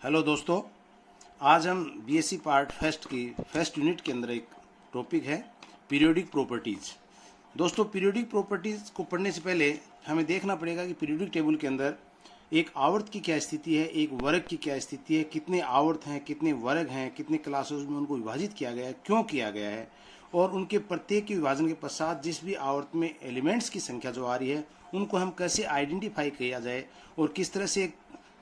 Hello दोस्तों, आज हम बीएससी पार्ट फर्स्ट यूनिट के अंदर एक टॉपिक है पीरियोडिक प्रॉपर्टीज़। दोस्तों, पीरियोडिक प्रॉपर्टीज़ को पढ़ने से पहले हमें देखना पड़ेगा कि पीरियोडिक टेबल के अंदर एक आवर्त की क्या स्थिति है, एक वर्ग की क्या स्थिति है, कितने आवर्त हैं, कितने वर्ग हैं, कितने क्लासेस में उनको विभाजित किया गया है, क्यों किया गया है, और उनके प्रत्येक के विभाजन के पश्चात जिस भी आवर्त में एलिमेंट्स की संख्या जो आ रही है उनको हम कैसे आइडेंटिफाई किया जाए और किस तरह से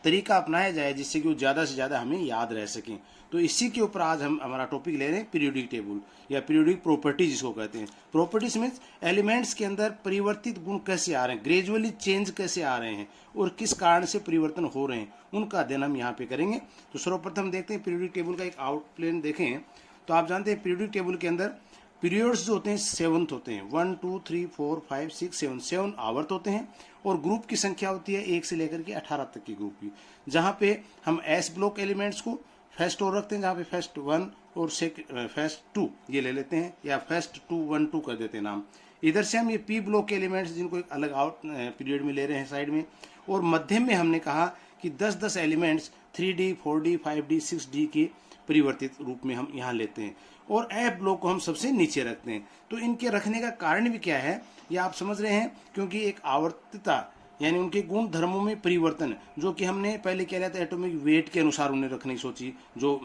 तरीका अपनाया जाए जिससे कि वो ज़्यादा से ज़्यादा हमें याद रह सकें। तो इसी के ऊपर आज हम हमारा टॉपिक ले रहे हैं पीरियोडिक टेबल या पीरियोडिक प्रॉपर्टी जिसको कहते हैं। प्रॉपर्टीज मीन्स एलिमेंट्स के अंदर परिवर्तित गुण कैसे आ रहे हैं, ग्रेजुअली चेंज कैसे आ रहे हैं और किस कारण से परिवर्तन हो रहे हैं, उनका अध्ययन हम यहाँ पे करेंगे। तो सर्वप्रथम देखते हैं पीरियोडिक टेबल का एक आउटलाइन देखें तो आप जानते हैं पीरियोडिक टेबल के अंदर पीरियड्स जो होते हैं 7 होते हैं, 1 2 3 4 5 6 7 आवर्त होते हैं और ग्रुप की संख्या होती है 1 से लेकर के 18 तक की ग्रुप की, जहाँ पे हम एस ब्लॉक एलिमेंट्स को फर्स्ट और रखते हैं, जहाँ पे फर्स्ट 1 और फर्स्ट 2 ये ले लेते हैं या फर्स्ट 2 1 2 कर देते हैं नाम। इधर से हम ये पी ब्लॉक के एलिमेंट्स जिनको एक अलग आउट पीरियड में ले रहे हैं साइड में, और मध्यम में हमने कहा कि 10-10 elements 3D 4D 5D 6D के परिवर्तित रूप में हम यहाँ लेते हैं, और एफ ब्लॉक को हम सबसे नीचे रखते हैं। तो इनके रखने का कारण भी क्या है ये आप समझ रहे हैं, क्योंकि एक आवर्तता यानी उनके गुण धर्मों में परिवर्तन जो कि हमने पहले क्या लिया था एटॉमिक वेट के अनुसार उन्हें रखने की सोची, जो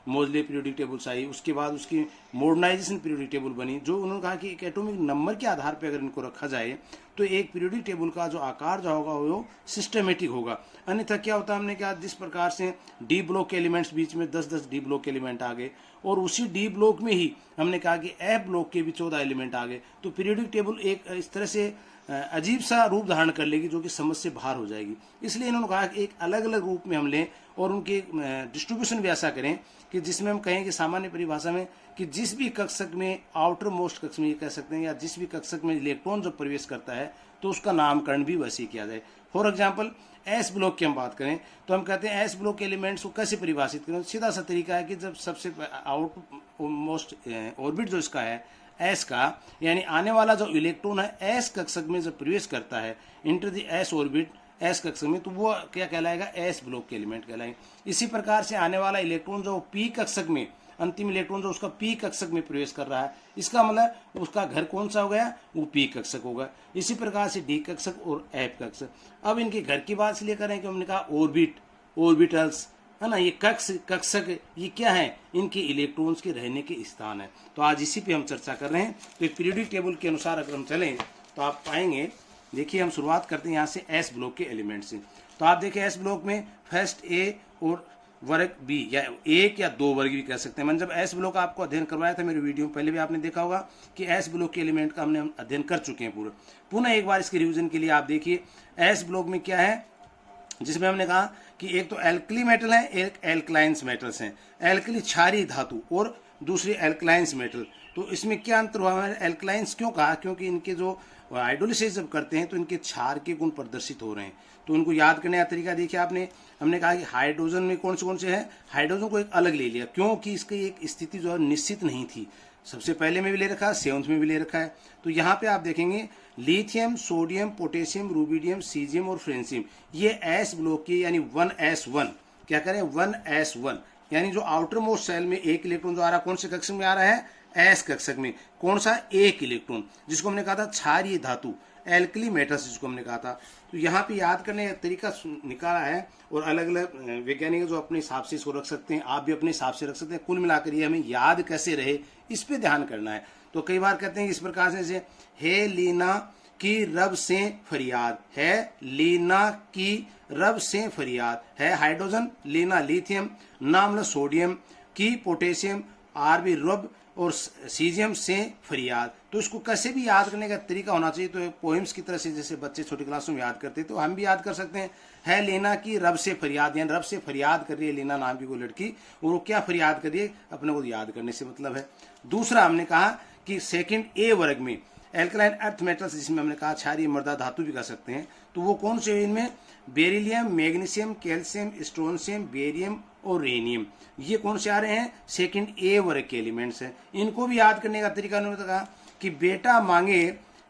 मोजले पीरियोडिक टेबल्स आई, उसके बाद उसकी मॉडर्नाइजेशन पीरियोडिक टेबल बनी, जो उन्होंने कहा कि एक एटॉमिक नंबर के आधार पर अगर इनको रखा जाए तो एक पीरियोडिक टेबल का जो आकार जो होगा वो सिस्टमेटिक होगा। अन्यथा क्या होता है, हमने कहा जिस प्रकार से डी ब्लॉक के एलिमेंट्स बीच में 10-10 डी ब्लॉक के एलिमेंट आ गए और उसी डी ब्लॉक में ही हमने कहा कि एफ ब्लॉक के भी 14 एलिमेंट आ गए, तो पीरियोडिक टेबल एक इस तरह से अजीब सा रूप धारण कर लेगी जो कि समझ से बाहर हो जाएगी। इसलिए इन्होंने कहा कि एक अलग अलग रूप में हम लें और उनके डिस्ट्रीब्यूशन भी ऐसा करें कि जिसमें हम कहें कि सामान्य परिभाषा में कि जिस भी कक्षक में आउटर मोस्ट कक्ष में ये कह सकते हैं या जिस भी कक्षक में इलेक्ट्रॉन जब प्रवेश करता है तो उसका नामकरण भी वैसे ही किया जाए। फॉर एग्जाम्पल एस ब्लॉक की हम बात करें तो हम कहते हैं एस ब्लॉक के एलिमेंट्स को कैसे परिभाषित करें। सीधा सा तरीका है कि जब सबसे आउट मोस्ट ऑर्बिट जो इसका है एस का, यानी आने वाला जो इलेक्ट्रॉन है एस कक्षक में जब प्रवेश करता है enter the S orbit S कक्षक में, तो वो क्या कहलाएगा, एस ब्लॉक के एलिमेंट कहलाएंगे। इसी प्रकार से आने वाला इलेक्ट्रॉन जो पी कक्षक में, अंतिम इलेक्ट्रॉन जो उसका पी कक्षक में प्रवेश कर रहा है, इसका मतलब उसका घर कौन सा हो गया, वो पी कक्षक होगा। इसी प्रकार से डी कक्षक और एफ कक्षक। अब इनके घर की बात इसलिए करें कि हमने कहा ऑर्बिट, ऑर्बिटल्स है ना, ये कक्षक ये क्या है, इनके इलेक्ट्रॉन्स के रहने के स्थान है। तो आज इसी पे हम चर्चा कर रहे हैं। तो एक पीरियोडिक टेबल के अनुसार अगर हम चलें तो आप पाएंगे, देखिए हम शुरुआत करते हैं यहाँ से एस ब्लॉक के एलिमेंट से। तो आप देखिए एस ब्लॉक में फर्स्ट ए और वर्ग बी या एक या दो वर्ग भी कह सकते हैं। मैंने जब एस ब्लॉक आपको अध्ययन करवाया था मेरे वीडियो में, पहले भी आपने देखा होगा कि एस ब्लॉक के एलिमेंट का हमने अध्ययन कर चुके हैं पूरा। पुनः एक बार इसके रिवीजन के लिए आप देखिए एस ब्लॉक में क्या है, जिसमें हमने कहा कि एक तो एल्कली मेटल है, एक एल्कलाइंस मेटल्स हैं। एल्कली क्षारीय धातु और दूसरी एल्कलाइंस मेटल। तो इसमें क्या अंतर हुआ है, एल्कलाइंस क्यों कहा, क्योंकि इनके जो हाइड्रोलिसिस जब करते हैं तो इनके क्षार के गुण प्रदर्शित हो रहे हैं। तो उनको याद करने का तरीका देखिए आपने, हमने कहा कि हाइड्रोजन में कौन से हैं, हाइड्रोजन को एक अलग ले लिया क्योंकि इसकी एक स्थिति जो है निश्चित नहीं थी। सबसे पहले में भी ले रखा है, 7th में भी ले रखा है। तो यहाँ पे आप देखेंगे lithium, sodium, potassium, rubidium, caesium और फ्रेंसियम, ये एस ब्लॉक के यानी 1s1 क्या करें 1s1, यानी जो आउटर मोस्ट सेल में एक इलेक्ट्रॉन जो आ रहा है कौन से कक्षक में आ रहा है, एस कक्षक में। कौन सा, एक इलेक्ट्रॉन, जिसको हमने कहा था क्षारीय धातु, एल्कली मेटल्स जिसको हमने कहा था। तो यहाँ पे याद करने का तरीका निकाला है और अलग अलग वैज्ञानिक जो अपने हिसाब से इसको रख सकते हैं, आप भी अपने हिसाब से रख सकते हैं। कुल मिलाकर ये हमें याद कैसे रहे इस पे ध्यान करना है। तो कई बार कहते हैं इस प्रकार से, जैसे हे लीना की रब से फरियाद, है लीना की रब से फरियाद, है हाइड्रोजन, लीना लिथियम, नाम सोडियम, की पोटेशियम, आर भी रब और सीजियम से फरियाद। तो इसको कैसे भी याद करने का तरीका होना चाहिए। तो पोएम्स की तरह से जैसे बच्चे छोटी क्लासों में याद करते हैं तो हम भी याद कर सकते हैं, है लेना की रब से फरियाद, यानी रब से फरियाद कर रही है लेना नाम की कोई लड़की, और वो क्या फरियाद कर रही है, अपने को याद करने से मतलब है। दूसरा हमने कहा कि सेकंड ए वर्ग में एल्कलाइन अर्थ मेटल्स, जिसमें हमने कहा क्षारीय मृदा धातु भी कह सकते हैं, तो वो कौन से, इनमें beryllium, magnesium, calcium, strontium, barium और रेनियम, ये कौन से आ रहे हैं, सेकंड ए वर्ग के एलिमेंट्स हैं। इनको भी याद करने का तरीका उन्होंने कहा कि बेटा मांगे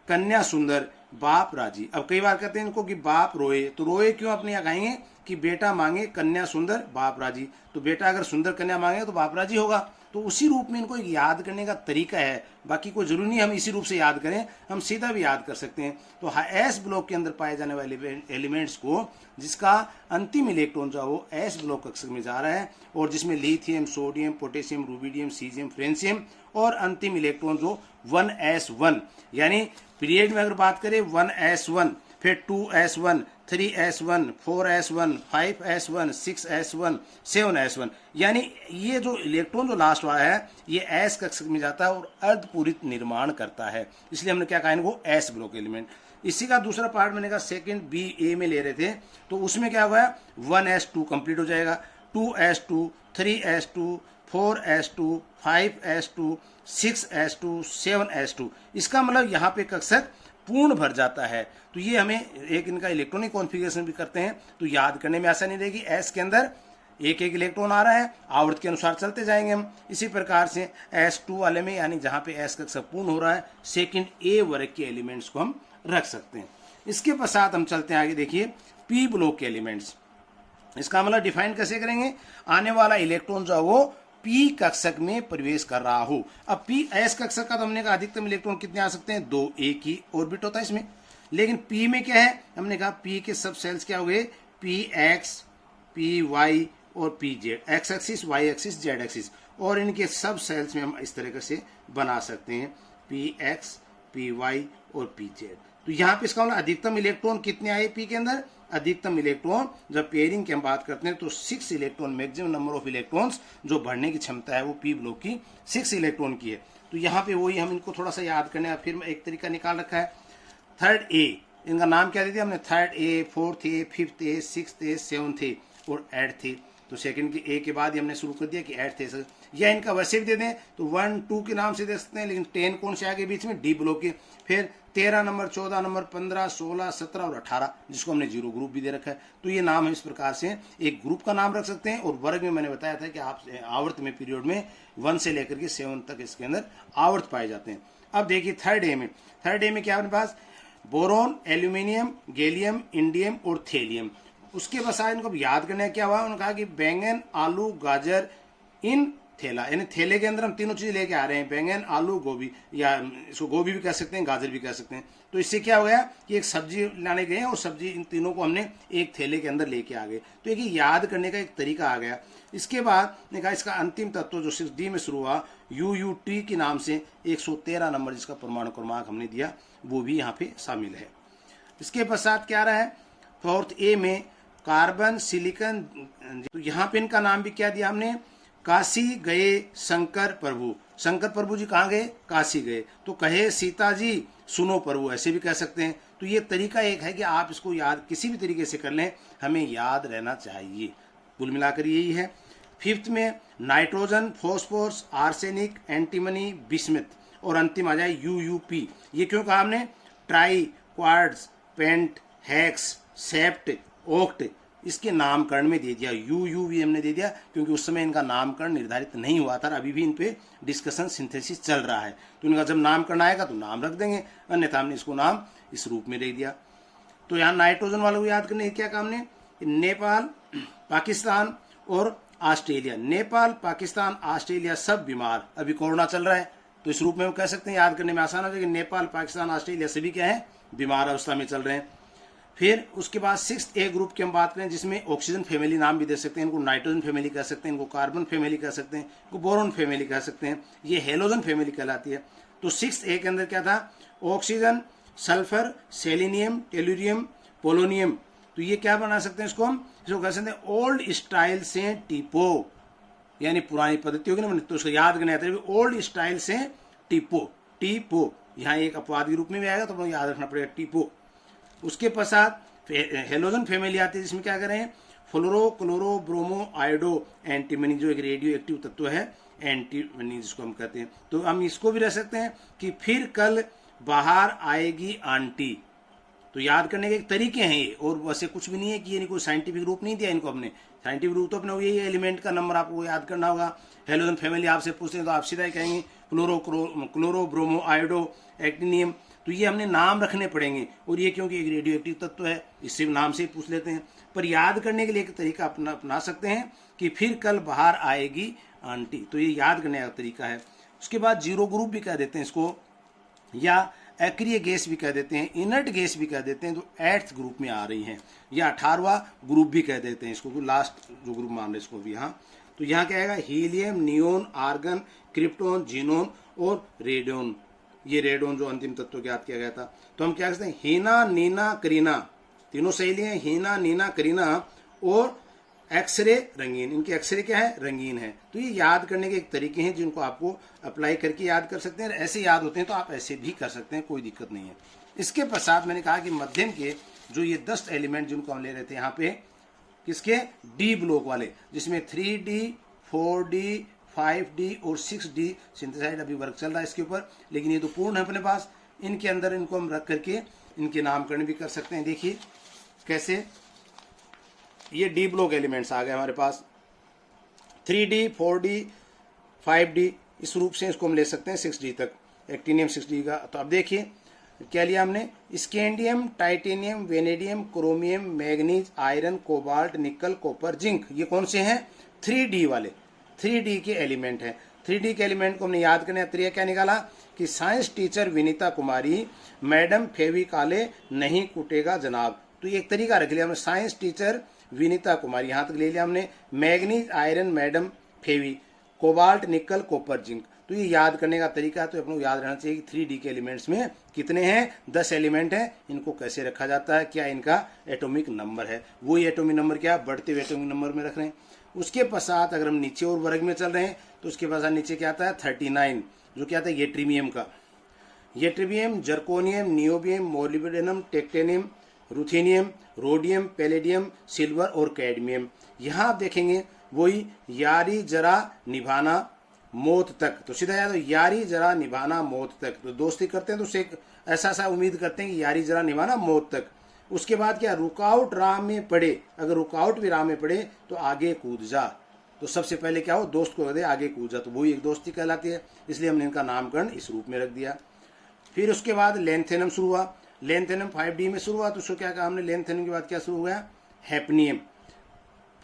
कन्या सुंदर बाप राजी। अब कई बार कहते हैं इनको कि बाप रोए, तो रोए क्यों अपने यहाँ कहेंगे कि बेटा मांगे कन्या सुंदर बाप राजी, तो बेटा अगर सुंदर कन्या मांगे तो बाप राजी होगा। तो उसी रूप में इनको याद करने का तरीका है, बाकी कोई जरूरी नहीं हम इसी रूप से याद करें, हम सीधा भी याद कर सकते हैं। तो एस ब्लॉक के अंदर पाए जाने वाले एलिमेंट्स को जिसका अंतिम इलेक्ट्रॉन जो है वो एस ब्लॉक कक्षक में जा रहा है और जिसमें lithium, sodium, potassium, rubidium, caesium, francium और अंतिम इलेक्ट्रॉन जो 1s1, यानी पीरियड में अगर बात करें 1s1, फिर 2s1, 3s1, 4s1, 5s1, 6s1, 7s1, यानी ये जो इलेक्ट्रॉन जो लास्ट वाला है ये एस कक्षक में जाता है और अर्धपूरित निर्माण करता है, इसलिए हमने क्या कहा इनको एस ब्लॉक एलिमेंट। इसी का दूसरा पार्ट मैंने कहा सेकंड बी ए में ले रहे थे, तो उसमें क्या हुआ है 1s2 कंप्लीट हो जाएगा, 2s2, 3s2, 4s2, 5s2, 6s2, 7s2, इसका मतलब यहाँ पे कक्षक पूर्ण भर जाता है। तो ये हमें एक इनका इलेक्ट्रॉनिक कॉन्फ़िगरेशन भी करते हैं तो याद करने में आसानी रहेगी। एस के अंदर एक एक इलेक्ट्रॉन आ रहा है, आवर्त के अनुसार चलते जाएंगे हम। इसी प्रकार से S2 वाले में यानी जहाँ पे एस कक्षक पूर्ण हो रहा है सेकंड ए वर्ग के एलिमेंट्स को हम रख सकते हैं। इसके पश्चात हम चलते हैं आगे, देखिए पी ब्लॉक के एलिमेंट्स। इसका मतलब डिफाइन कैसे करेंगे, आने वाला इलेक्ट्रॉन जो है वो पी कक्षक में प्रवेश कर रहा हो। अब पी एस कक्षक का तो हमने कहा अधिकतम इलेक्ट्रॉन कितने आ सकते हैं, 2, एक ही ऑर्बिट होता है इसमें। लेकिन पी में क्या है, हमने कहा पी के सब सेल्स क्या हो गए, पी एक्स, पी वाई और P Z, X axis, Y axis, Z axis, और इनके सब सेल्स में हम इस तरीके से बना सकते हैं पी एक्स, पी वाई और पी जेड। तो यहाँ पे इसका मतलब अधिकतम इलेक्ट्रॉन कितने आए पी के अंदर, अधिकतम इलेक्ट्रॉन जब पेयरिंग की हम बात करते हैं तो 6 electron, maximum number of electrons जो भरने की क्षमता है वो पी ब्लॉक की 6 इलेक्ट्रॉन की है। तो यहाँ पे वही हम इनको थोड़ा सा याद करने का फिर एक तरीका निकाल रखा है। थर्ड ए, इनका नाम क्या दे दिया हमने, third A, fourth A, fifth A, sixth A, seventh A और एट्थ ए। तो सेकंड के ए के बाद ही हमने शुरू कर दिया कि एट्थ ए, या इनका वैसे भी दे दें तो 1, 2 के नाम से दे सकते हैं, लेकिन 10 कौन से आगे बीच में, डी ब्लॉक के। फिर 13 नंबर, 14 नंबर, 15, 16, 17 और 18 जिसको हमने जीरो ग्रुप भी दे रखा है। तो ये नाम हम इस प्रकार से एक ग्रुप का नाम रख सकते हैं। और वर्ग में मैंने बताया था कि आप आवर्त में पीरियड में 1 से लेकर के 7 तक इसके अंदर आवर्त पाए जाते हैं। अब देखिए थर्ड ए में, थर्ड ए में क्या अपने पास, बोरोन, एल्यूमिनियम, गैलियम, इंडियम और थेलियम। उसके बाद इनको याद करने क्या हुआ, उन्होंने कहा कि बैंगन, आलू, गाजर इन थैला, यानी थैले के अंदर हम तीनों चीज लेके आ रहे हैं, बैंगन, आलू, गोभी, या इसको गोभी भी कह सकते हैं, गाजर भी कह सकते हैं। तो इससे क्या हो गया कि एक सब्जी लाने गए और सब्जी इन तीनों को हमने एक थैले के अंदर लेके आ गए। तो एक याद करने का एक तरीका आ गया। इसके बाद ने कहा इसका अंतिम तत्व जो 6D में शुरू हुआ UUT के नाम से 113 नंबर जिसका परमाणु क्रमांक हमने दिया वो भी यहाँ पे शामिल है। इसके पश्चात क्या रहा है, फोर्थ ए में कार्बन, सिलिकॉन। तो यहाँ पे इनका नाम भी क्या दिया हमने, काशी गए शंकर प्रभु। शंकर प्रभु जी कहाँ गए, काशी गए। तो कहे सीता जी सुनो प्रभु, ऐसे भी कह सकते हैं। तो ये तरीका एक है कि आप इसको याद किसी भी तरीके से कर लें, हमें याद रहना चाहिए। कुल मिलाकर यही है। फिफ्थ में nitrogen, phosphorus, arsenic, antimony, bismuth और अंतिम आ जाए UUP। ये क्यों कहा हमने, tri, quartz, pent, hex, sept, oct, इसके नामकरण में दे दिया। UU भी हमने दे दिया क्योंकि उस समय इनका नामकरण निर्धारित नहीं हुआ था, अभी भी इन पे डिस्कशन सिंथेसिस चल रहा है। तो इनका जब नामकरण आएगा तो नाम रख देंगे, अन्यथा हमने इसको नाम इस रूप में दे दिया। तो यहाँ नाइट्रोजन वालों को याद करने क्या काम ने, नेपाल, पाकिस्तान और ऑस्ट्रेलिया। नेपाल, पाकिस्तान, ऑस्ट्रेलिया सब बीमार, अभी कोरोना चल रहा है तो इस रूप में हम कह सकते हैं, याद करने में आसान हो जाएगा। नेपाल, पाकिस्तान, ऑस्ट्रेलिया सभी क्या है, बीमार अवस्था में चल रहे हैं। फिर उसके बाद 6th ए ग्रुप की हम बात करें जिसमें ऑक्सीजन फैमिली नाम भी दे सकते हैं, इनको नाइट्रोजन फैमिली कह सकते हैं, इनको कार्बन फैमिली कह सकते हैं, इनको बोरोन फैमिली कह सकते हैं, ये हेलोजन फैमिली कहलाती है। तो 6th ए के अंदर क्या था, oxygen, sulphur, selenium, tellurium, polonium. तो ये क्या बना सकते हैं, इसको हम इसको कह सकते हैं ओल्ड स्टाइल से टीपो, यानी पुरानी पद्धति होगी ना, तो उसको याद करना आता है ओल्ड स्टाइल से टीपो, टीपो यहाँ एक अपवाद के रूप में भी आएगा तो याद रखना पड़ेगा टीपो। उसके पश्चात हेलोजन फैमिली आती है जिसमें क्या करें, फ्लोरो, क्लोरो, ब्रोमो, आयोडो, एंटीमनी जो एक रेडियो एक्टिव तत्व है, एंटीमनी जिसको हम कहते हैं। तो हम इसको भी रख सकते हैं कि फिर कल बाहर आएगी आंटी। तो याद करने के एक तरीके हैं ये, और वैसे कुछ भी नहीं है कि ये कोई साइंटिफिक रूप नहीं दिया इनको हमने। साइंटिफिक रूप तो अपने यही एलिमेंट का नंबर आपको याद करना होगा। हेलोजन फैमिली आपसे पूछते हैं तो आप सीधा ही कहेंगे क्लोरो, ब्रोमो, आयोडो, एक्टिनियम। तो ये हमने नाम रखने पड़ेंगे, और ये क्योंकि एक रेडियो एक्टिव तत्व है इससे नाम से ही पूछ लेते हैं। पर याद करने के लिए एक तरीका अपना सकते हैं कि फिर कल बाहर आएगी आंटी, तो ये याद करने का तरीका है। उसके बाद जीरो ग्रुप भी कह देते हैं इसको, या एक्रिय गैस भी कह देते हैं, इनर्ट गैस भी कह देते हैं, जो 8th ग्रुप में आ रही हैं, या 18वां ग्रुप भी कह देते हैं इसको, तो लास्ट जो ग्रुप मान रहे इसको भी। यहाँ तो यहाँ क्या आएगा, helium, neon, argon, krypton, xenon और रेडियन। ये रेडियन जो अंतिम तत्व ज्ञात किया गया था। तो हम क्या कहते हैं, हीना, नीना, करीना, तीनों सहेली हैं, हीना, नीना, करीना, और एक्सरे रंगीन। इनके एक्सरे क्या है, रंगीन है। तो ये याद करने के एक तरीके हैं जिनको आपको अप्लाई करके याद कर सकते हैं। ऐसे याद होते हैं तो आप ऐसे भी कर सकते हैं, कोई दिक्कत नहीं है। इसके पश्चात मैंने कहा कि मध्यम के जो ये 10 एलिमेंट जिनको हम ले रहे थे यहाँ पे, किसके, डी ब्लॉक वाले, जिसमें 3D, 4D, 5D और 6D सिंथेसाइड अभी वर्क चल रहा है इसके ऊपर, लेकिन ये तो पूर्ण है अपने पास। इनके अंदर इनको हम रख करके इनके नामकरण भी कर सकते हैं। देखिए कैसे, ये डी ब्लॉक एलिमेंट्स आ गए हमारे पास, 3D, 4D, 5D, इस रूप से इसको हम ले सकते हैं 6D तक, एक्टिनियम 6D का। तो अब देखिए क्या लिया हमने, scandium, titanium, vanadium, chromium, manganese, iron, cobalt, निकल, कॉपर, जिंक। ये कौन से हैं, 3D वाले, 3D के एलिमेंट हैं। 3D के एलिमेंट को हमने याद करने का तरीका क्या निकाला कि साइंस टीचर विनीता कुमारी, मैडम फेविकाले नहीं कुटेगा जनाब। तो ये एक तरीका रख लिया हमने, साइंस टीचर विनीता कुमारी, यहाँ तक ले लिया हमने। मैग्नीज, आयरन, मैडम फेवी, कोबाल्ट, निकल, कॉपर, जिंक। तो ये याद करने का तरीका है। तो अपने को याद रहना चाहिए कि 3D के एलिमेंट्स में कितने हैं, 10 एलिमेंट हैं। इनको कैसे रखा जाता है, क्या इनका एटॉमिक नंबर है, वही एटॉमिक नंबर क्या, बढ़ते हुए एटॉमिक नंबर में रख रहे हैं। उसके पश्चात अगर हम नीचे और वर्ग में चल रहे हैं तो उसके पश्चात नीचे क्या आता है, 39, जो क्या आता है, येट्रीमियम का। Yttrium, zirconium, niobium, molybdenum, technetium, ruthenium, rhodium, palladium, silver और कैडमियम। यहाँ आप देखेंगे वही यारी जरा निभाना मौत तक। तो सीधा याद हो, यारी जरा निभाना मौत तक। तो दोस्ती करते हैं तो उससे ऐसा उम्मीद करते हैं कि यारी जरा निभाना मौत तक। उसके बाद क्या, रुकावट राह में पड़े, अगर रुकावट भी राह में पड़े तो आगे कूद जा। तो सबसे पहले क्या हो, दोस्त को दे आगे कूद जा, तो वही एक दोस्ती कहलाती है। इसलिए हमने इनका नामकरण इस रूप में रख दिया। फिर उसके बाद लेंथेनम शुरू हुआ, लेंथेनम 5D में शुरू हुआ। तो उसको क्या कहा हमने, लेंथेनम के बाद क्या शुरू हो गया, हैपनियम,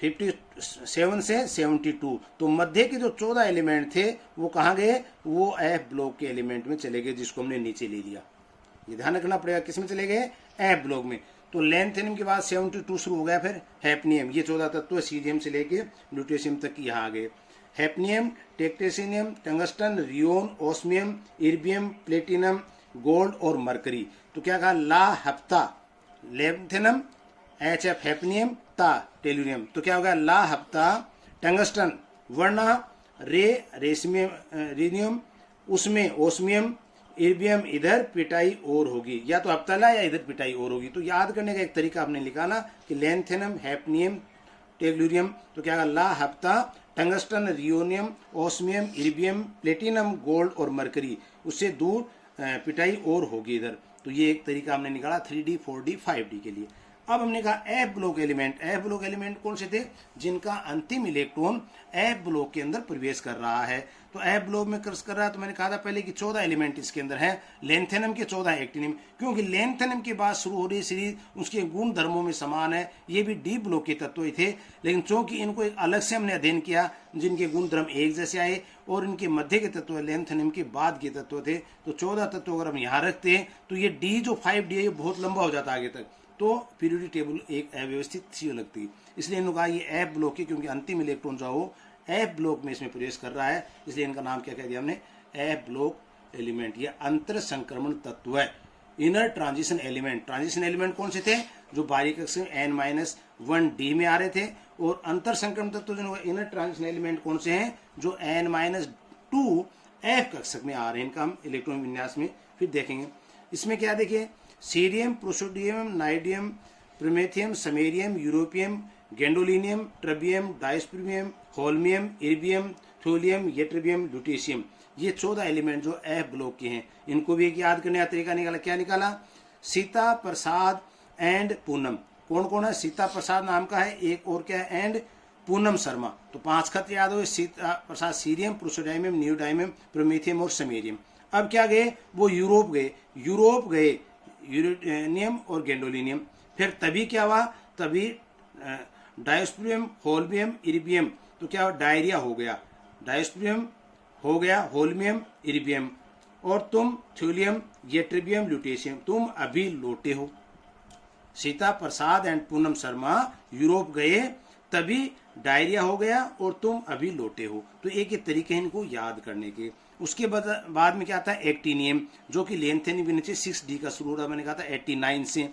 57 से 72। तो मध्य के जो 14 एलिमेंट थे वो कहाँ गए, वो एफ ब्लॉक के एलिमेंट में चले गए, जिसको हमने नीचे ले लिया। ये ध्यान रखना पड़ेगा, किस में चले गए, एफ ब्लॉक में। तो लेंथेनियम के बाद 72 शुरू हो गया। फिर हैपनियम, ये 14 तत्व सीजियम से लेके ल्यूटेशियम तक यहाँ आ गए। हैपनियम, टेक्टेसिनियम, tungsten, rhenium, osmium, iridium, platinum, gold और मरकरी। तो क्या कहा, ला हफ्ता लेंथेनम, HF हैपनियम, ता टेलुरियम। तो क्या होगा, ला हफ्ता टंगस्टन, वर्णा रे रेशमियम, रेनियम, उसमें ओस्मियम, इर्बियम, इधर पिटाई और होगी, या तो हफ्तला या इधर पिटाई और होगी। तो याद करने का एक तरीका आपने निकाला कि लेंथेनम, हैपनियम, टेलुरियम। तो क्या ला हफ्ता tungsten, rhenium, osmium, iridium, platinum, gold और मरकरी, उससे दूर पिटाई और होगी इधर। तो ये एक तरीका हमने निकाला 3D, 4D, 5D के लिए। अब हमने कहा F block element. F block element कौन से थे, जिनका अंतिम इलेक्ट्रॉन एफ ब्लॉक के अंदर प्रवेश कर रहा है। तो एफ ब्लॉक में कर रहा है, तो मैंने कहा था पहले कि 14 एलिमेंट इसके अंदर हैं, लेंथेनम के 14 एक्टिनियम, क्योंकि लेंथेनम के बाद शुरू हो रही सीरीज उसके गुण धर्मों में समान है। ये भी डी ब्लॉक के तत्व ही थे, लेकिन चूंकि इनको एक अलग से हमने अध्ययन किया, जिनके गुण धर्म एक जैसे आए और इनके मध्य के तत्व लेंथेनम के बाद के तत्व थे। तो 14 तत्व अगर हम यहाँ रखते हैं तो ये डी जो 5D है ये बहुत लंबा हो जाता है आगे तक, तो पीरियोडिक टेबल एक अव्यवस्थित सी लगती है। इसलिए इन्होंने कहा ये एफ ब्लॉक है, क्योंकि अंतिम इलेक्ट्रॉन जो हो एफ ब्लॉक में इसमें प्रवेश कर रहा है, इसलिए इनका नाम क्या कह दिया हमने, एफ ब्लॉक एलिमेंट। ये अंतर संक्रमण तत्व है, inner transition element. Transition element कौन से थे, जो बारीक कक्षा N-1D में आ रहे थे, और अंतर संक्रमण तत्व जो इनर ट्रांजिशन एलिमेंट कौन से हैं, जो N-2 F कक्षक में आ रहे हैं। इनका हम इलेक्ट्रॉन विन्यास में फिर देखेंगे। इसमें क्या देखिए, cerium, praseodymium, neodymium, promethium, samarium, europium, gadolinium, terbium, dysprosium, holmium, erbium, thulium, ytterbium, lutetium. ये 14 एलिमेंट जो एफ ब्लॉक के हैं, इनको भी एक याद करने का तरीका निकाला। क्या निकाला, सीता प्रसाद एंड पूनम। कौन कौन है, सीता प्रसाद नाम का है, एक और क्या है, एंड पूनम शर्मा। तो 5 खत याद हो, सीता प्रसाद, सीरियम, प्रोसोडाइमियम, नियोडाइमियम, प्रोमेथियम और समेरियम। अब क्या गए, वो यूरोप गए, यूरेनियम और गैंडोलिनियम। फिर तभी क्या हुआ, तभी डायोस्पोरियम, होल्मियम, इरिबियम, तो क्या डायरिया हो गया, डायोस्पोरियम हो गया, होल्मियम, इरिबियम। और तुम थ्यूलियम, येट्रिबियम, ल्यूटेशियम, तुम अभी लोटे हो। सीता प्रसाद एंड पूनम शर्मा यूरोप गए तभी डायरिया हो गया और तुम अभी लोटे हो। तो एक एक तरीके हैं इनको याद करने के। उसके बाद में क्या आता है, एक्टिनियम, जो कि लेंथेनी भी नीचे 6D का शुरू हो रहा है, मैंने कहा था 89 से।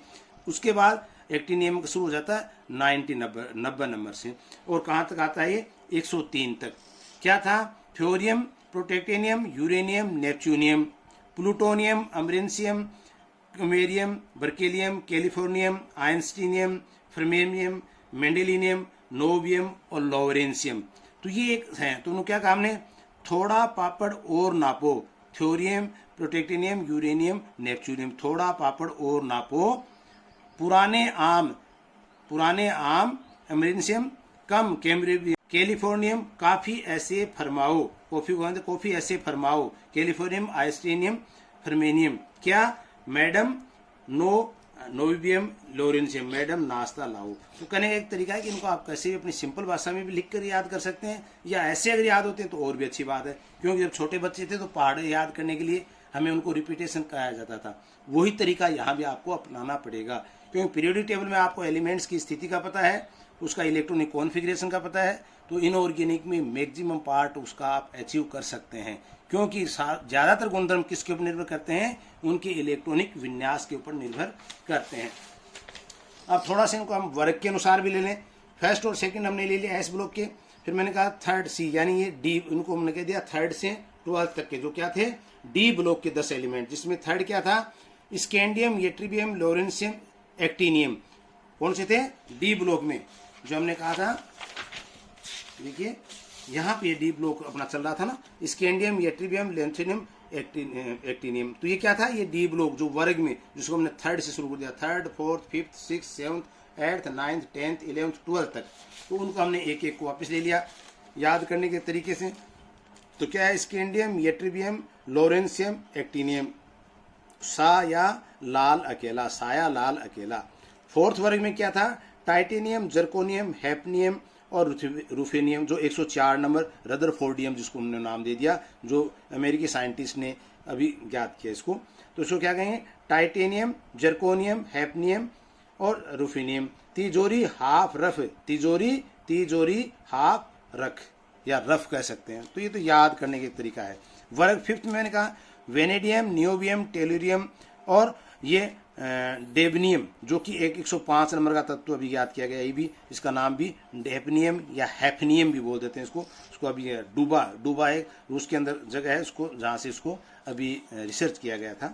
उसके बाद एक्टिनियम का शुरू हो जाता है 90 नंबर से। और कहाँ तक आता है ये, 103 तक। क्या था, thorium, protactinium, uranium, neptunium, plutonium, americium, curium, berkelium, californium, einsteinium, fermium, mendelevium, नोवियम और लॉरेंसियम। तो ये एक है, तो उन्होंने क्या काम ने, थोड़ा पापड़ और नापो, थ्योरियम, प्रोटेक्टेनियम, यूरेनियम, नेपच्यूनियम, थोड़ा पापड़ और नापो, पुराने आम अमरेंसियम, कम कैलिफोर्नियम, काफी ऐसे फरमाओ, कॉफी ऐसे फरमाओ, कैलिफोर्नियम, आइंस्टीनियम, फर्मेनियम। क्या, मैडम, नोवियम, लॉरेंसियम, मैडम नाश्ता लाओ। तो कहने का एक तरीका है कि इनको आप कैसे भी अपनी सिंपल भाषा में भी लिख कर याद कर सकते हैं, या ऐसे अगर याद होते हैं तो और भी अच्छी बात है। क्योंकि जब छोटे बच्चे थे तो पहाड़ याद करने के लिए हमें उनको रिपीटेशन कराया जाता था, वही तरीका यहाँ भी आपको अपनाना पड़ेगा। क्योंकि पीरियोडिक टेबल में आपको एलिमेंट्स की स्थिति का पता है, उसका इलेक्ट्रॉनिक कॉन्फ़िगरेशन का पता है, तो इनऑर्गेनिक में मैक्सिमम पार्ट उसका आप अचीव कर सकते हैं। क्योंकि ज़्यादातर गुणधर्म किसके ऊपर निर्भर करते हैं, उनके इलेक्ट्रॉनिक विन्यास के ऊपर निर्भर करते हैं। अब थोड़ा सा इनको हम वर्ग के अनुसार भी ले लें। फर्स्ट और सेकंड हमने ले लिया एस ब्लॉक के, फिर मैंने कहा थर्ड सी, यानी ये डी, इनको हमने कह दिया थर्ड से 12 तक के, जो क्या थे, डी ब्लॉक के 10 एलिमेंट, जिसमें थर्ड क्या था, स्कैंडियम, येट्रिबियम, लॉरेंसियम, एक्टिनियम। कौन से थे, डी ब्लॉक में, जो हमने कहा था, देखिए यहाँ पे डी ब्लॉक अपना चल रहा था ना, स्कैंडियम, येट्रिबियम, लेंथिनियम, एक्टिनियम। तो ये क्या था, ये डी ब्लॉक जो वर्ग में, जिसको हमने थर्ड से शुरू कर दिया, third, fourth, fifth, six, seventh, 8th, 9th, 10th, 11th, 12th तक। तो उनको हमने एक एक को वापस ले लिया याद करने के तरीके से। तो क्या है, स्कैंडियम, येट्रिबियम, लॉरेंसियम, एक्टिनियम, साया लाल अकेला, साया लाल अकेला। फोर्थ वर्ग में क्या था, टाइटेनियम, जर्कोनियम, हैफनियम और रूफेनियम, जो 104 नंबर, रदरफोर्डियम जिसको उन्होंने नाम दे दिया, जो अमेरिकी साइंटिस्ट ने अभी ज्ञात किया इसको। तो इसको क्या कहेंगे, टाइटेनियम, जर्कोनियम, हैफनियम और रूफेनियम। तिजोरी हाफ रफ, तिजोरी हाफ रख या रफ कह सकते हैं। तो ये तो याद करने का तरीका है। वर्ग फिफ्थ में मैंने कहा वेनेडियम, नियोबियम, टेलुरियम और ये डेबनियम, जो कि एक 105 नंबर का तत्व अभी याद किया गया। ये भी, इसका नाम भी डेबनियम या हैफनियम भी बोल देते हैं इसको अभी डूबा एक रूस के अंदर जगह है उसको, जहाँ से इसको अभी रिसर्च किया गया था।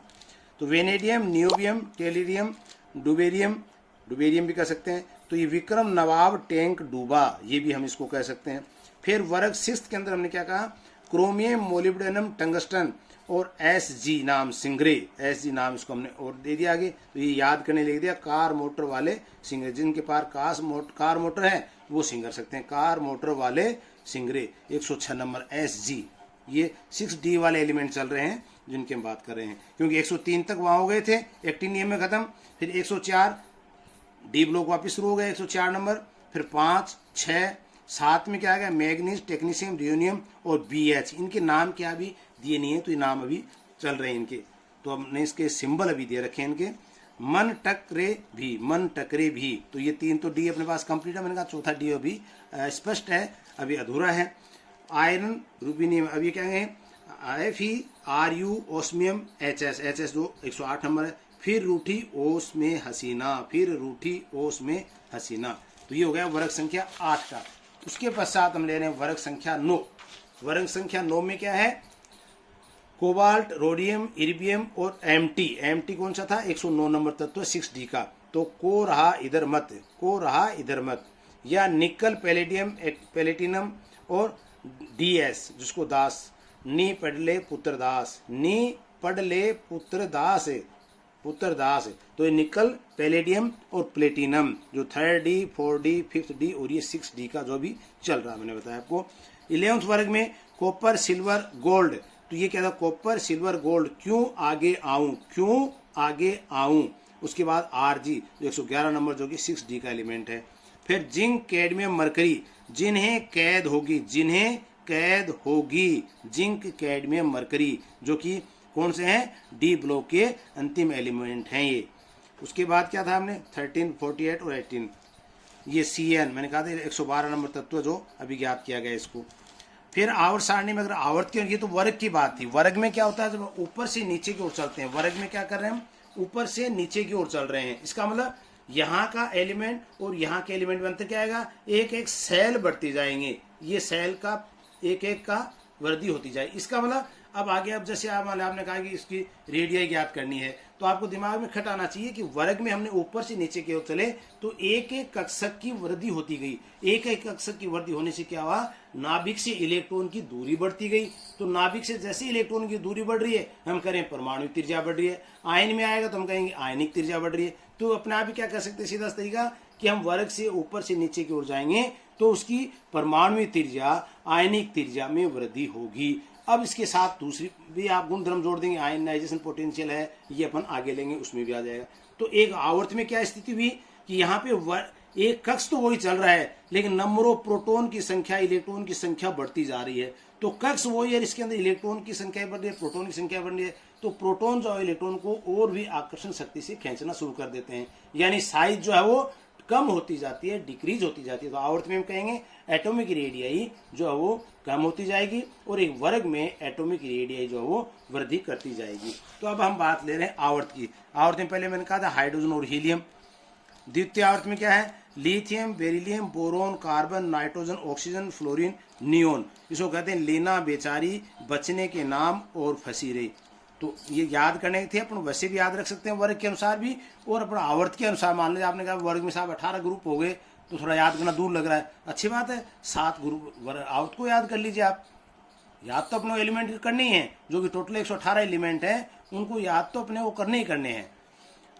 तो वेनेडियम, नियोबियम, टेलुरियम, डुबेरियम भी कह सकते हैं। तो ये विक्रम नवाब टैंक डूबा, ये भी हम इसको कह सकते हैं। फिर वर्ग सिक्स्थ के अंदर हमने क्या कहा, क्रोमियम, मोलिब्डेनम, टंगस्टन और SG नाम, सिंगरे, SG नाम इसको हमने और दे दिया आगे। तो ये याद करने लिख दिया, कार मोटर वाले सिंगरे, जिनके पास कार मोटर है वो सिंगर सकते हैं, कार मोटर वाले सिंगरे, 106 नंबर SG। ये 6D वाले एलिमेंट चल रहे हैं जिनकी हम बात कर रहे हैं, क्योंकि 103 तक वहाँ हो गए थे, एक्टिनियम में खत्म। फिर 104 डी ब्लॉक वापस शुरू हो गया, 104 नंबर। फिर 5, 6, 7 में क्या आ गया, मैग्नीज, टेक्नीशियम, रियोनियम और BH। इनके नाम क्या अभी दिए नहीं है, तो ये नाम अभी चल रहे हैं इनके। तो हमने इसके सिंबल अभी दे रखे हैं इनके। मन टकरे भी। तो ये 3 तो डी अपने पास कंप्लीट है, मैंने कहा चौथा डी अभी स्पष्ट है, अभी अधूरा है। आयरन, रूबिनियम, अब ये क्या है, FeRu, ओस्मियम, HS जो 108 नंबर है। फिर रूठी ओस में हसीना, तो ये हो गया वर्ग संख्या 8 का। उसके पश्चात हम ले रहे हैं वर्ग संख्या 9। वर्ग संख्या 9 में क्या है, कोबाल्ट, रोडियम, इरिबियम और एमटी कौन सा था, 109 नंबर तत्व 6D का। तो को रहा इधर मत, या निकल, पैलेटिनम और DS जिसको दास, नी पढ़ले पुत्रदास। तो ये निकल, पैलेडियम और प्लेटिनम, जो 3D, 4D, 5th D और ये 6D का जो भी चल रहा है, मैंने बताया आपको। 11th वर्ग में कॉपर, सिल्वर, गोल्ड। तो ये क्या था, कॉपर, सिल्वर, गोल्ड। क्यों आगे आऊं। उसके बाद RG जो 111 नंबर, जो कि 6D का एलिमेंट है। फिर जिंक, कैडमियम, मरकरी जिन्हें कैद होगी, जिन्हें कैद होगी, जिंक, कैडमियम, मरकरी, जो कि कौन से हैं, डी ब्लॉक के अंतिम एलिमेंट हैं ये। उसके बाद क्या था हमने 13, 48 और 18, ये CN मैंने कहा था 112 नंबर तत्व जो अभी ज्ञात किया गया इसको। फिर आवर्त सारणी में अगर आवर्त की, ये तो वर्ग की बात थी। वर्ग में क्या होता है, जब ऊपर से नीचे की ओर चलते हैं, वर्ग में क्या कर रहे हैं हम, ऊपर से नीचे की ओर चल रहे हैं। इसका मतलब यहाँ का एलिमेंट और यहाँ के एलिमेंट में अंतर क्या आएगा, एक एक सेल बढ़ती जाएंगे, ये सेल का एक एक का वृद्धि होती जाए। इसका मतलब अब आगे, अब जैसे आपने कहा कि इसकी रेडियाई ज्ञात करनी है, तो आपको दिमाग में खट आना चाहिए कि वर्ग में हमने ऊपर से नीचे की ओर चले तो एक एक कक्षक की वृद्धि होती गई। एक एक कक्षक की वृद्धि होने से क्या हुआ, नाभिक से इलेक्ट्रॉन की दूरी बढ़ती गई। तो नाभिक से जैसे इलेक्ट्रॉन की दूरी बढ़ रही है, हम करें परमाणु त्रिज्या बढ़ रही है। आयन में आएगा तो हम कहेंगे आयनिक त्रिज्या बढ़ रही है। तो अपने आप ही क्या कर सकते हैं, सीधा तरीका कि हम वर्ग से ऊपर से नीचे की ओर जाएंगे तो उसकी परमाणु त्रिज्या आयनिक त्रिज्या में वृद्धि होगी। अब इसके साथ दूसरी भी आप गुणधर्म जोड़ देंगे, आयनाइजेशन पोटेंशियल है, ये अपन आगे लेंगे, उसमें भी आ जाएगा। तो एक आवर्त में क्या स्थिति हुई कि यहाँ पे एक कक्ष तो वही चल रहा है, लेकिन नंबर ऑफ प्रोटॉन की संख्या, इलेक्ट्रॉन की संख्या बढ़ती जा रही है। तो कक्ष वही है, इसके अंदर इलेक्ट्रॉन की संख्या बढ़ रही है, प्रोटॉन की संख्या बढ़ रही है। तो प्रोटॉन जो है इलेक्ट्रॉन को और भी आकर्षण शक्ति से खींचना शुरू कर देते हैं, यानी साइज जो है वो कम होती जाती है, डिक्रीज होती जाती है। तो आवर्त में हम कहेंगे एटॉमिक रेडियाई जो है वो कम होती जाएगी और एक वर्ग में एटॉमिक रेडियाई जो है वो वृद्धि करती जाएगी। तो अब हम बात ले रहे हैं आवर्त की। आवर्त में पहले मैंने कहा था हाइड्रोजन और हीलियम। द्वितीय आवर्त में क्या है, lithium, beryllium, boron, carbon, nitrogen, oxygen, fluorine, neon. इसको कहते हैं लेना बेचारी, बचने के नाम और फंसी रही। तो ये याद करने के थे, अपन वैसे भी याद रख सकते हैं वर्ग के अनुसार भी और अपना आवर्त के अनुसार। मान लीजिए आपने कहा वर्ग में साहब 18 ग्रुप हो गए तो थोड़ा याद करना दूर लग रहा है, अच्छी बात है, 7 ग्रुप आवर्त को याद कर लीजिए आप। याद तो अपने एलिमेंट करने ही है, जो कि टोटल 118 एलिमेंट है, उनको याद तो अपने वो करने ही करने हैं।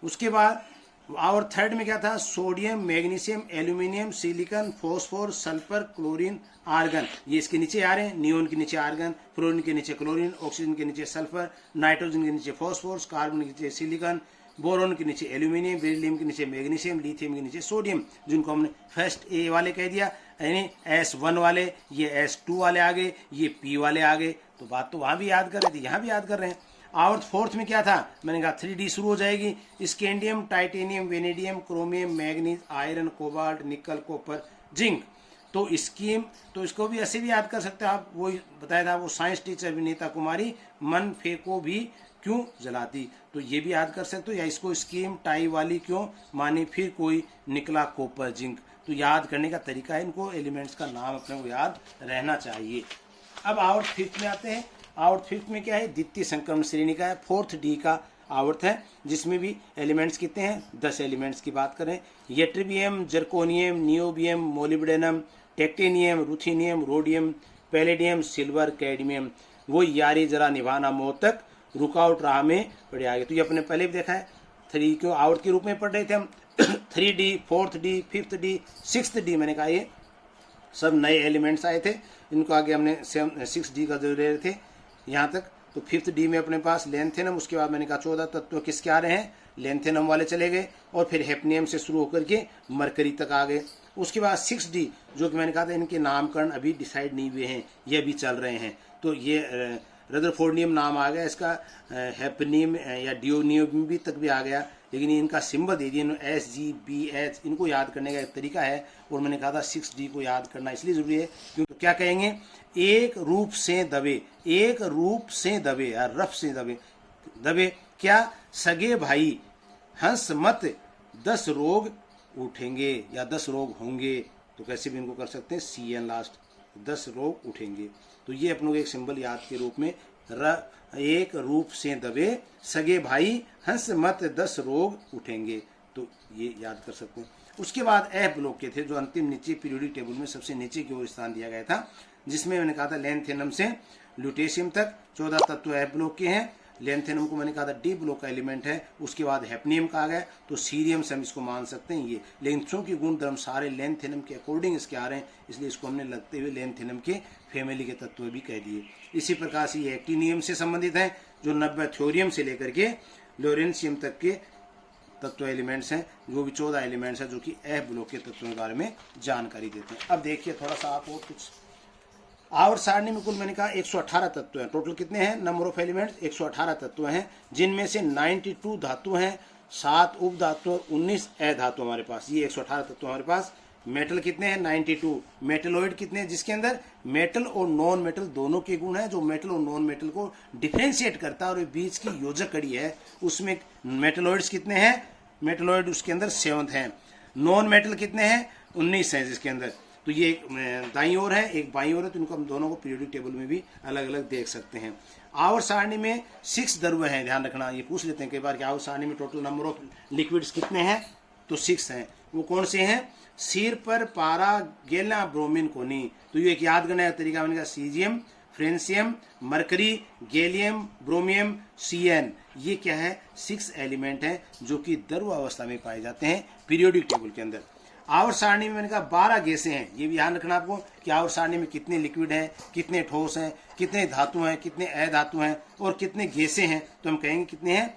उसके बाद आवर्त थर्ड में क्या था, sodium, magnesium, aluminium, silicon, phosphorus, sulphur, chlorine, argon. ये इसके नीचे आ रहे हैं, नियोन के नीचे आर्गन, फ्लोरीन के नीचे क्लोरीन, ऑक्सीजन के नीचे सल्फर, नाइट्रोजन के नीचे फॉस्फोरस, कार्बन के नीचे सिलिकॉन, बोरोन के नीचे एल्यूमिनियम, बेरिलियम के नीचे मैग्नीशियम, लिथियम के नीचे सोडियम, जिनको हमने फर्स्ट ए वाले कह दिया, यानी S1 वाले, ये S2 वाले आ गए, ये P वाले आ गए। तो बात तो वहां भी याद कर रहे थे, यहाँ भी याद कर रहे हैं। आवर्त फोर्थ में क्या था, मैंने कहा 3D शुरू हो जाएगी, scandium, titanium, vanadium, chromium, manganese, iron, cobalt, निकल, कॉपर, जिंक। तो स्कीम, तो इसको भी ऐसे भी याद कर सकते हैं आप, वो बताया था वो साइंस टीचर विनीता कुमारी, मन फेंको भी क्यों जलाती, तो ये भी याद कर सकते हो। या इसको स्कीम टाई वाली क्यों मानी, फिर कोई निकला कॉपर, जिंक। तो याद करने का तरीका है, इनको एलिमेंट्स का नाम अपने को याद रहना चाहिए। अब आवर्त फिफ्थ में आते हैं। आवर्त फिफ्थ में क्या है, द्वितीय संक्रमण श्रेणी का है, 4th D का आवर्त है, जिसमें भी एलिमेंट्स कितने हैं, 10 एलिमेंट्स की बात करें। Yttrium, zirconium, niobium, molybdenum, technetium, ruthenium, rhodium, palladium, silver, cadmium. वो यारी जरा निभाना मौत तक, रुकावट राह में पड़े आगे। तो ये अपने पहले भी देखा है, 3 क्यों आवर्त के रूप में पढ़ रहे थे हम। 3D, 4th D, 5th D, 6th D, मैंने कहा ये सब नए एलिमेंट्स आए थे, इनको आगे हमने 6D का जो ले रहे थे यहाँ तक। तो 5th D में अपने पास लेंथेनम, उसके बाद मैंने कहा 14 तत्व किसके आ रहे हैं, लेंथेनम वाले चले गए, और फिर हेप्नियम से शुरू होकर के मरकरी तक आ गए। उसके बाद 6D, जो कि मैंने कहा था इनके नामकरण अभी डिसाइड नहीं हुए हैं, ये अभी चल रहे हैं। तो ये रदरफोर्डियम नाम आ गया इसका, हेपनियम या डियोनियम भी तक भी आ गया, लेकिन इनका सिंबल दे दिया SGBH। इनको याद करने का एक तरीका है, और मैंने कहा था 6D को याद करना इसलिए जरूरी है क्योंकि क्या कहेंगे, एक रूप से दबे, एक रूप से दबे या रफ से दबे, दबे क्या, सगे भाई हंस मत 10 रोग उठेंगे या 10 रोग होंगे। तो कैसे भी इनको कर सकते हैं, CN लास्ट, 10 रोग उठेंगे। तो ये अपनों को एक सिंबल याद के रूप में, एक रूप से दबे सगे भाई हंस मत 10 रोग उठेंगे, तो ये याद कर सकते हैं। उसके बाद F ब्लॉक के थे, जो अंतिम नीचे पीरियोडिक टेबल में सबसे नीचे की ओर स्थान दिया गया था, जिसमें मैंने कहा था लेंथेनम से ल्यूटेशियम तक 14 तत्व F ब्लॉक के हैं। लेंथेनम को मैंने कहा था D ब्लॉक का एलिमेंट है। उसके बाद हेप्नियम का आ गया, तो सीरियम से हम इसको मान सकते हैं ये, लेकिन चूंकि गुण धर्म सारे लेंथेनम के अकॉर्डिंग इसके आ रहे हैं, इसलिए इसको हमने लगते हुए लेंथेनम के फैमिली के तत्व भी कह दिए। इसी प्रकार से ये एक्टिनियम से संबंधित है, जो 90 थ्योरियम से लेकर के लोरेंसियम तक के तत्व एलिमेंट्स हैं, वो भी 14 एलिमेंट्स हैं जो कि एफ ब्लॉक के तत्वों के बारे में जानकारी देते हैं। अब देखिए थोड़ा सा आप और कुछ, आवर्त सारणी में कुल मैंने कहा 118 तत्व हैं। टोटल कितने हैं नंबर ऑफ एलिमेंट्स? 118 तत्व हैं, जिनमें से 92 धातु हैं, 7 उप धातु और 19 अधातु हमारे पास। ये 118 तत्व हमारे पास। मेटल कितने हैं? 92। मेटलॉइड कितने हैं? जिसके अंदर मेटल और नॉन मेटल दोनों के गुण हैं, जो मेटल और नॉन मेटल को डिफ्रेंशिएट करता है और बीच की योजक कड़ी है, उसमें मेटलॉइड्स कितने हैं? मेटलॉइड उसके अंदर 7 हैं। नॉन मेटल कितने हैं? 19 हैं जिसके अंदर। तो ये एक दाईं ओर है, एक बाईं ओर है, तो इनको हम दोनों को पीरियोडिक टेबल में भी अलग अलग देख सकते हैं। आवर्त सारणी में 6 द्रव्य हैं, ध्यान रखना। ये पूछ लेते हैं कई बार कि आवर्त सारणी में टोटल नंबर ऑफ लिक्विड्स कितने हैं? तो 6 हैं। वो कौन से हैं? सिर पर, पारा, गेला, ब्रोमीन, कोनी। तो ये एक याद करने का तरीका बनेगा, caesium, francium, mercury, gallium, ब्रोमियम, CN. ये क्या है? 6 एलिमेंट हैं जो कि द्रव अवस्था में पाए जाते हैं पीरियोडिक टेबल के अंदर। आवर्त सारणी में मैंने कहा 12 गैसें हैं। ये भी ध्यान रखना आपको कि आवर्त सारणी में कितने लिक्विड हैं, कितने ठोस हैं, कितने धातु हैं, कितने अधातु हैं और कितने गैसें हैं। तो हम कहेंगे कितने हैं?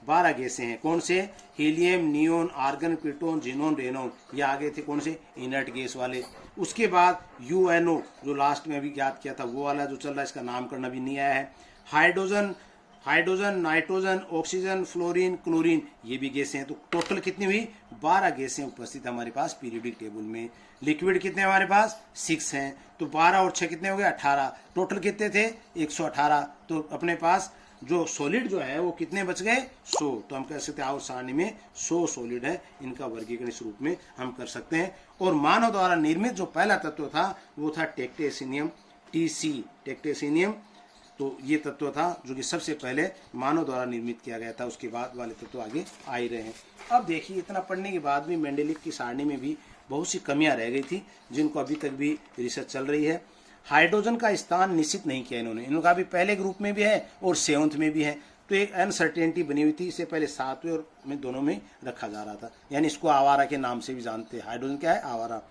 12 गैसें हैं। कौन से? हीलियम, नियोन, आर्गन, प्लूटोन, जीनोन, रेनोन। ये आगे थे कौन से? इनर्ट गैस वाले। उसके बाद यूएनओ जो लास्ट में अभी याद किया था, वो वाला जो चल रहा है, इसका नामकरण अभी नहीं आया है। Hydrogen, nitrogen, oxygen, fluorine, chlorine, ये भी गैसें हैं। तो टोटल कितनी हुई? 12 गैसें उपस्थित है हमारे पास पीरियोडिक टेबल में। लिक्विड कितने हमारे पास? 6 हैं। तो 12 और 6 कितने हो गए? 18। टोटल कितने थे? 118। तो अपने पास जो सॉलिड जो है वो कितने बच गए? 100। तो हम कह सकते हैं आवर्त सारणी में 100 सॉलिड है। इनका वर्गीकरण इस रूप में हम कर सकते हैं। और मानव द्वारा निर्मित जो पहला तत्व था वो था टेक्टेसिनियम, TC, टेक्टेसिनियम। तो ये तत्व था जो कि सबसे पहले मानव द्वारा निर्मित किया गया था। उसके बाद वाले तत्व आगे आ ही रहे हैं। अब देखिए, इतना पढ़ने के बाद भी मेंडेलीव की सारणी में भी बहुत सी कमियां रह गई थी, जिनको अभी तक भी रिसर्च चल रही है। हाइड्रोजन का स्थान निश्चित नहीं किया इन्होंने। इन्होंने कहा भी पहले ग्रुप में भी है और 7th में भी है। तो एक अनसर्टेनिटी बनी हुई थी। इससे पहले 7वें और में दोनों में रखा जा रहा था, यानी इसको आवारा के नाम से भी जानते हैं। हाइड्रोजन क्या है? आवारा।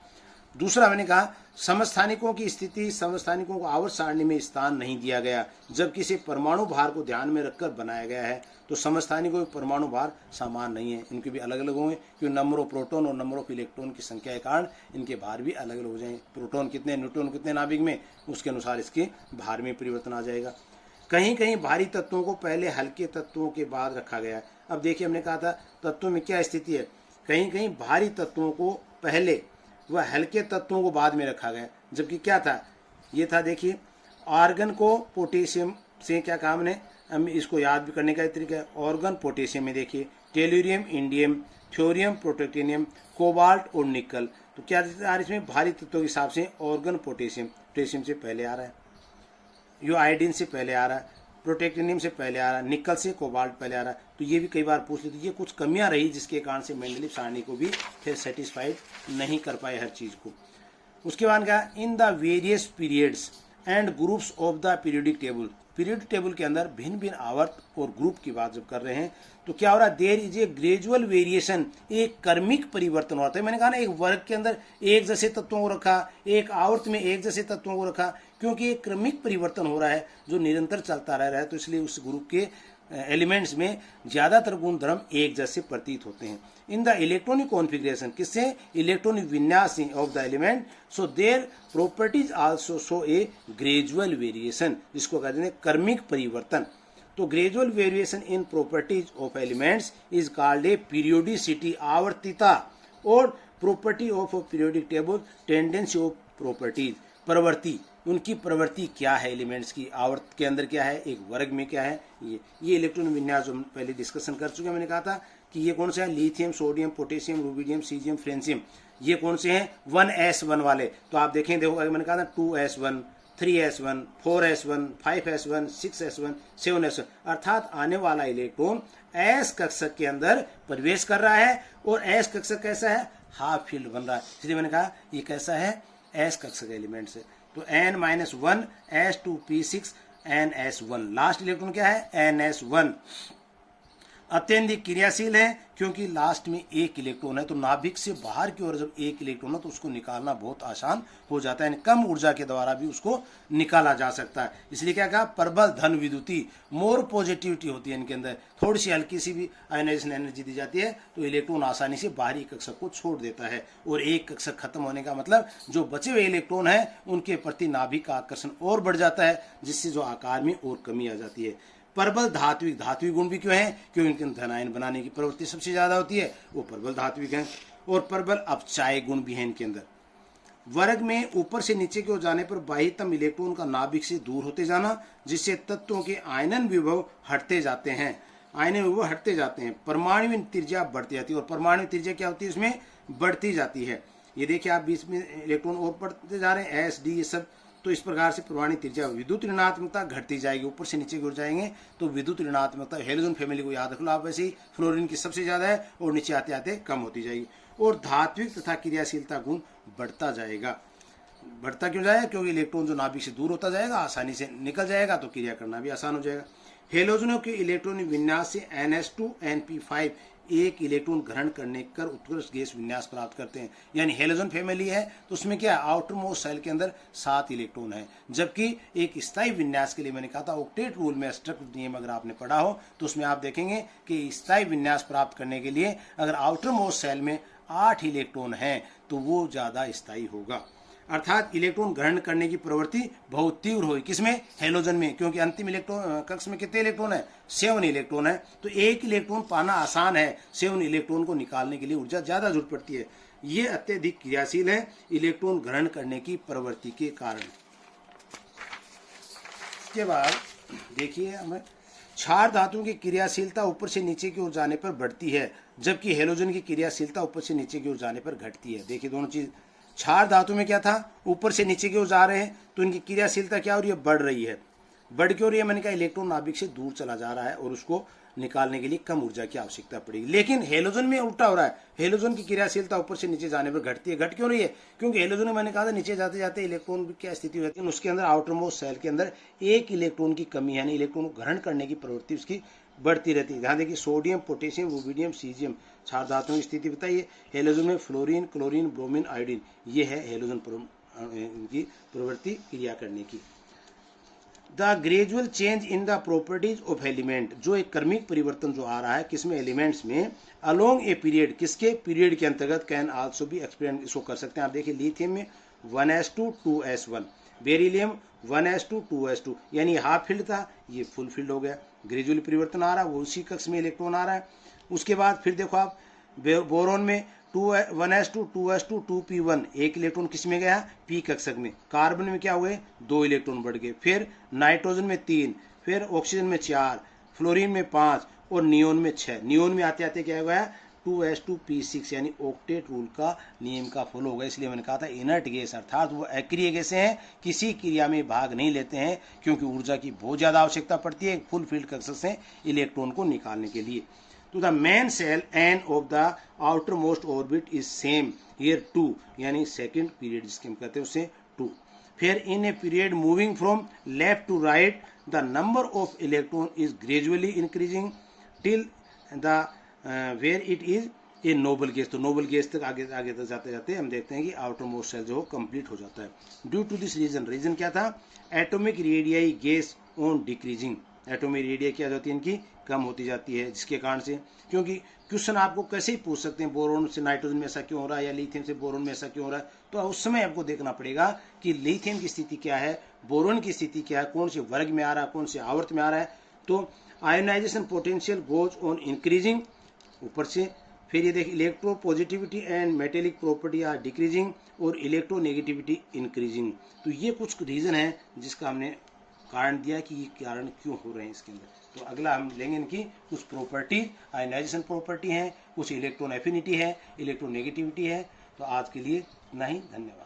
दूसरा मैंने कहा समस्थानिकों की स्थिति, समस्थानिकों को आवर्त सारणी में स्थान नहीं दिया गया, जबकि इसे परमाणु भार को ध्यान में रखकर बनाया गया है। तो समस्थानिकों के परमाणु भार समान नहीं है, इनके भी अलग अलग होंगे, क्योंकि नंबर ऑफ प्रोटॉन और नंबर ऑफ इलेक्ट्रॉन की संख्या के कारण इनके भार भी अलग अलग हो जाएंगे। प्रोटॉन कितने, न्यूट्रॉन कितने नाभिक में, उसके अनुसार इसके भार में परिवर्तन आ जाएगा। कहीं कहीं भारी तत्वों को पहले हल्के तत्वों के बाद रखा गया है। अब देखिए, हमने कहा था तत्वों में क्या स्थिति है। कहीं कहीं भारी तत्वों को पहले वह हल्के तत्वों को बाद में रखा गया, जबकि क्या था? ये था, देखिए, आर्गन को पोटेशियम से क्या कहा हमने, हम इसको याद भी करने का तरीका है। ऑर्गन पोटेशियम में देखिए tellurium, indium, thorium, protactinium, cobalt और निकल। तो क्या इसमें भारी तत्वों के हिसाब से ऑर्गन पोटेशियम, पोटेशियम से पहले आ रहा है, यो आयोडीन से पहले आ रहा है, प्रोटेक्टिनियम से पहले आ रहा है, निकल से कोबाल्ट पहले आ रहा है। तो ये भी कई बार पूछ लेते, ये कुछ कमियां रही जिसके कारण से मेंडेलीव सारणी को भी फिर सेटिस्फाइड नहीं कर पाए हर चीज को। उसके बाद क्या? In the various periods and groups of the periodic table. Periodic table के अंदर भिन्न भिन्न आवर्त और ग्रुप की बात जब कर रहे हैं तो क्या हो रहा है? There is a gradual variation, एक क्रमिक परिवर्तन होता है। मैंने कहा ना, एक वर्ग के अंदर एक जैसे तत्वों को रखा, एक आवर्त में एक जैसे तत्वों को रखा, क्योंकि एक क्रमिक परिवर्तन हो रहा है जो निरंतर चलता रह रहा है। तो इसलिए उस ग्रुप के एलिमेंट्स में ज्यादातर गुण धर्म एक जैसे प्रतीत होते हैं। इन द इलेक्ट्रॉनिक कॉन्फ़िगरेशन, किससे? इलेक्ट्रॉनिक विन्यास of the element, so their properties also show a gradual variation, जिसको कहते हैं क्रमिक परिवर्तन। तो gradual variation in properties of elements is called a periodicity, आवर्तिता, और property of periodic table tendency of properties, प्रवृत्ति, उनकी प्रवृत्ति क्या है एलिमेंट्स की, आवर्त के अंदर क्या है, एक वर्ग में क्या है। ये इलेक्ट्रॉन विन्यास जो हम पहले डिस्कशन कर चुके हैं। मैंने कहा था कि ये कौन से हैं? Lithium, sodium, potassium, rubidium, caesium, francium. ये कौन से हैं? 1s1 वाले। तो आप देखें, देखो मैंने कहा था 2s1, 3s1, 4s1, 5s1, 6s1, 7s1, अर्थात आने वाला इलेक्ट्रॉन s कक्षक के अंदर प्रवेश कर रहा है। और s कक्षक कैसा है? हाफ फील्ड बन रहा है। इसलिए मैंने कहा ये कैसा है? s कक्षक एलिमेंट्स है। तो n-1 s2p6 ns1, last electron क्या है? ns1। अत्यधिक क्रियाशील है क्योंकि लास्ट में एक इलेक्ट्रॉन है, तो नाभिक से बाहर की ओर जब एक इलेक्ट्रॉन है तो उसको निकालना बहुत आसान हो जाता है, कम ऊर्जा के द्वारा भी उसको निकाला जा सकता है। इसलिए क्या कहा, प्रबल धन विद्युती, मोर पॉजिटिविटी होती है इनके अंदर, थोड़ी सी हल्की सी भी आयनाइजेशन एनर्जी दी जाती है तो इलेक्ट्रॉन आसानी से बाहरी कक्षक को छोड़ देता है। और एक कक्षक खत्म होने का मतलब जो बचे हुए इलेक्ट्रॉन है उनके प्रति नाभिक का आकर्षण और बढ़ जाता है, जिससे जो आकार में और कमी आ जाती है। प्रबल धात्विक, धात्विक गुण भी क्यों है, क्योंकि इनके धन आयन बनाने की प्रवृत्ति सबसे ज्यादा होती है, वो प्रबल धात्विक है। और प्रबल अपचायक गुण भी है इनके अंदर। वर्ग में ऊपर से नीचे की ओर जाने पर बाह्यतम इलेक्ट्रॉन का नाभिक से दूर होते जाना, जिससे तत्वों के आयनन विभव हटते जाते हैं, आयनन विभव हटते जाते हैं। परमाणु त्रिज्या बढ़ती जाती है, और परमाणु त्रिज्या क्या होती है, इसमें बढ़ती जाती है। ये देखिए आप बीच में इलेक्ट्रॉन और बढ़ते जा रहे हैं, एस डी ये सब, तो इस प्रकार से परमाणु त्रिज्या, विद्युत ऋणात्मकता घटती जाएगी। ऊपर से नीचे की ओर जाएंगे तो विद्युत ऋणात्मकता, हेलोजन फैमिली को याद रख लो आप, वैसे ही फ्लोरीन की सबसे ज्यादा है और नीचे आते आते कम होती जाएगी। और धात्विक तथा क्रियाशीलता गुण बढ़ता जाएगा। बढ़ता क्यों जाएगा, क्योंकि इलेक्ट्रॉन जो नाभिक से दूर होता जाएगा आसानी से निकल जाएगा, तो क्रिया करना भी आसान हो जाएगा। हेलोजनों के इलेक्ट्रॉनिक विन्यास से NH2 NP5 एक इलेक्ट्रॉन ग्रहण करने कर उत्कृष्ट गैस विन्यास प्राप्त करते हैं। यानी हेलोजन फैमिली है तो उसमें क्या है, आउटर मोस्ट सेल के अंदर 7 इलेक्ट्रॉन है, जबकि एक स्थायी विन्यास के लिए मैंने कहा था ऑक्टेट रूल में स्ट्रक्चर नियम अगर आपने पढ़ा हो तो उसमें आप देखेंगे कि स्थायी विन्यास प्राप्त करने के लिए अगर आउटर मोस्ट सेल में 8 इलेक्ट्रॉन है तो वो ज्यादा स्थायी होगा। अर्थात इलेक्ट्रॉन ग्रहण करने की प्रवृत्ति बहुत तीव्र हुई, किसमें, हेलोजन में, क्योंकि अंतिम इलेक्ट्रॉन कक्ष में कितने इलेक्ट्रॉन है, 7 इलेक्ट्रॉन है, तो एक इलेक्ट्रॉन पाना आसान है, 7 इलेक्ट्रॉन को निकालने के लिए ऊर्जा ज्यादा जरूरत पड़ती है। ये अत्यधिक क्रियाशील है इलेक्ट्रॉन ग्रहण करने की प्रवृत्ति के कारण। इसके बाद देखिए हमें क्षार धातुओं की क्रियाशीलता ऊपर से नीचे की ओर जाने पर बढ़ती है, जबकि हेलोजन की क्रियाशीलता ऊपर से नीचे की ओर जाने पर घटती है। देखिए दोनों चीज, क्षार धातु में क्या था, ऊपर से नीचे की ओर जा रहे हैं तो इनकी क्रियाशीलता क्या हो रही है, बढ़ रही है। बढ़ क्यों रही है, मैंने कहा इलेक्ट्रॉन नाभिक से दूर चला जा रहा है और उसको निकालने के लिए कम ऊर्जा की आवश्यकता पड़ेगी। लेकिन हेलोजन में उल्टा हो रहा है, हेलोजन की क्रियाशीलता ऊपर से नीचे जाने पर घटती है। घट क्यों रही है, क्योंकि हेलोजन में मैंने कहा था नीचे जाते जाते इलेक्ट्रॉन की क्या स्थिति होती है, उसके अंदर आउटर मोस्ट सेल के अंदर एक इलेक्ट्रॉन की कमी, यानी इलेक्ट्रॉन को ग्रहण करने की प्रवृत्ति उसकी बढ़ती रहती है। ध्यान देखिए सोडियम, पोटेशियम, रुबिडियम, सीजियम क्षार धातुओं की स्थिति बताइए। हेलोजन में फ्लोरीन, क्लोरीन, ब्रोमीन, आयोडीन, ये है हेलोजन की प्रवृत्ति क्रिया करने की। The gradual change in the properties of element, जो एक क्रमिक परिवर्तन जो आ रहा है किसमें, एलिमेंट्स में, अलोंग ए पीरियड, किसके पीरियड के अंतर्गत, कैन आल्सो बी एक्सप्लेन, इसको कर सकते हैं आप। देखिए लिथियम में 1s2 2s1, beryllium 1s2 2s2, यानी हाफ फील्ड था ये फुल फील्ड हो गया। ग्रेजुअली परिवर्तन आ रहा है, वो उसी कक्ष में इलेक्ट्रॉन आ रहा है। उसके बाद फिर देखो आप बोरोन में 1s2 2s2 2p1, एक इलेक्ट्रॉन किस में गया, पी कक्षक में। कार्बन में क्या हुए, 2 इलेक्ट्रॉन बढ़ गए। फिर नाइट्रोजन में 3, फिर ऑक्सीजन में 4, फ्लोरीन में 5 और नियोन में 6। नियोन में आते आते क्या हो गया, 2s2p6, यानी ऑक्टेट रूल का नियम का फॉलो होगा। इसलिए मैंने कहा था इनर्ट गैस, अर्थात वो अक्रिय गैसें हैं, किसी क्रिया में भाग नहीं लेते हैं, क्योंकि ऊर्जा की बहुत ज्यादा आवश्यकता पड़ती है फुल फील्ड कक्षक से इलेक्ट्रॉन को निकालने के लिए। तो the main shell N of the outer most orbit is same here 2, यानी सेकेंड पीरियड जिसके हम कहते हैं उसे 2। फिर in a period moving from left to right the number of electron is gradually increasing till the where it is a noble gas. तो noble gas तक आगे आगे तक जाते जाते हम देखते हैं कि आउटर मोस्ट सेल जो कंप्लीट हो जाता है। ड्यू टू दिस रीजन क्या था, atomic radii goes on decreasing, atomic radii क्या होती है इनकी कम होती जाती है, जिसके कारण से, क्योंकि क्वेश्चन आपको कैसे ही पूछ सकते हैं बोरोन से नाइट्रोजन में ऐसा क्यों हो रहा है या लिथियम से बोरोन में ऐसा क्यों हो रहा है, तो उस समय आपको देखना पड़ेगा कि लिथियम की स्थिति क्या है, बोरोन की स्थिति क्या है, कौन से वर्ग में आ रहा है, कौन से आवर्त में आ रहा है। तो ionisation potential goes on increasing ऊपर से। फिर ये देखिए electropositivity and metallic property are decreasing और इलेक्ट्रो नेगेटिविटी इंक्रीजिंग। तो ये कुछ रीजन है जिसका हमने कारण दिया कि ये कारण क्यों हो रहे हैं इसके अंदर। तो अगला हम लेंगे इनकी कुछ प्रॉपर्टी, आयनाइजेशन प्रॉपर्टी है, कुछ इलेक्ट्रॉन एफिनिटी है, इलेक्ट्रो नेगेटिविटी है। तो आज के लिए इतना ही, धन्यवाद।